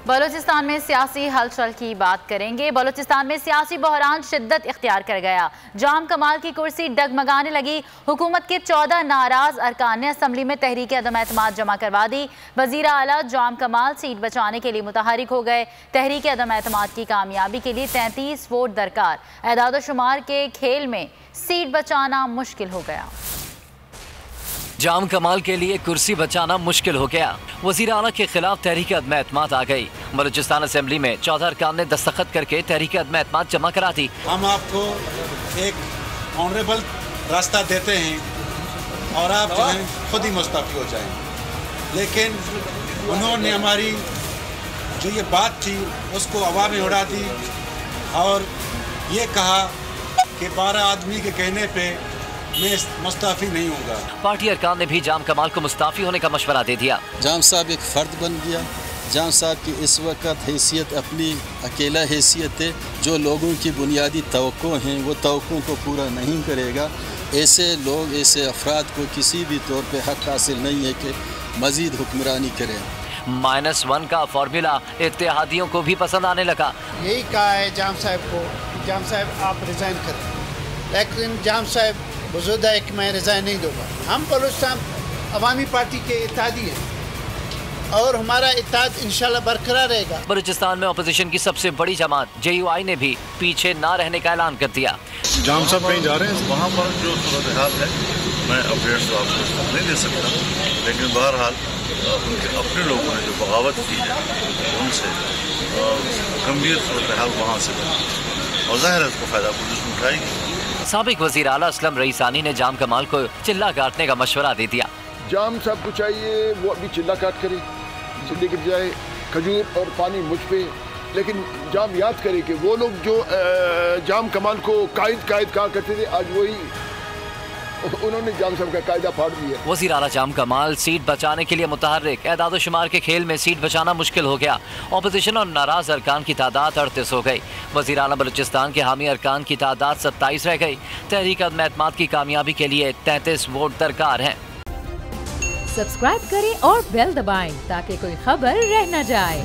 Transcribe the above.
बलूचिस्तान में सियासी हलचल की बात करेंगे। बलूचिस्तान में सियासी बहरान शिद्दत इख्तियार कर गया। जाम कमाल की कुर्सी डगमगाने लगी। हुकूमत के 14 नाराज अरकान ने असम्बली में तहरीक अदम एतमाद जमा करवा दी। वजीर आला जाम कमाल सीट बचाने के लिए मुतहरिक हो गए। तहरीक अदम एतमाद की कामयाबी के लिए 33 वोट दरकार। एदाद शुमार के खेल में सीट बचाना मुश्किल हो गया। जाम कमाल के लिए कुर्सी बचाना मुश्किल हो गया। वजीर आला के खिलाफ तहरीक अदम एतमाद आ गई। बलूचिस्तान असेंबली में 14 अरकान ने दस्तखत करके तहरीक अदम एतमाद जमा करा दी। हम आपको एक ऑनरेबल रास्ता देते हैं और आप जो है खुद ही मुस्तफी हो जाएं, लेकिन उन्होंने हमारी जो ये बात थी उसको हवा में उड़ा दी और ये कहा कि 12 आदमी के कहने पे मैं मुस्ताफी नहीं होगा। पार्टी अरकान ने भी जाम कमाल को मुस्ताफी होने का मशवरा दे दिया। जाम साहब एक फ़र्द बन गया। जाम साहब की इस वक्त हैसियत अपनी अकेला हैसियत है। जो लोगों की बुनियादी तवक्को हैं वो तवक्को को पूरा नहीं करेगा। ऐसे लोग ऐसे अफराद को किसी भी तौर पे हक हासिल नहीं है कि मज़ीद हुक्मरानी करें। -1 का फॉर्मूला इत्तेहादियों को भी पसंद आने लगा। यही कहा है जाम साहब को, जाम साहब आप रिज़ाइन करें, लेकिन जाम साहब वजूद है कि मैं रिज़ाइन नहीं दूँगा। हम बलूचिस्तान अवामी पार्टी के इत्तेहादी हैं और हमारा इत्तेहाद इंशाल्लाह बरकरार रहेगा। बलूचिस्तान में अपोजिशन की सबसे बड़ी जमात JUI ने भी पीछे ना रहने का ऐलान कर दिया। जाम साहब कहीं जा रहे हैं, वहाँ पर जो सूरत हाल है मैं अपडेट्स तो आपको नहीं दे सकता, लेकिन बहरहाल उनके अपने लोगों ने जो बगावत की है उनसे गंभीर सूरत हाल वहाँ से बनी और ज़ाहिर है उसको फ़ायदा पुलिस उठाएगी। साबिक वज़ीर आला असलम रईसानी ने जाम कमाल को चिल्ला काटने का मशवरा दे दिया। जाम साहब को चाहिए वो अभी चिल्ला काट करे, चिल्ले की बजाय खजूर और पानी मुझ पे, लेकिन जाम याद करे कि वो लोग जो जाम कमाल को कायद कहा करते थे, आज वही उन्होंने जाम साहब का कायदा फाड़ दिया। वज़ीर आला जाम कमाल सीट बचाने के लिए मुतहर्रिक। एदाद शुमार के खेल में सीट बचाना मुश्किल हो गया। अपोजिशन और नाराज अरकान की तादाद 38 हो गई। वज़ीर आला बलूचिस्तान के हामी अरकान की तादाद 27 रह गई। तहरीक अदम एतमाद की कामयाबी के लिए 33 वोट दरकार हैं। सब्सक्राइब करें और बेल दबाएं ताकि कोई खबर रह न जाए।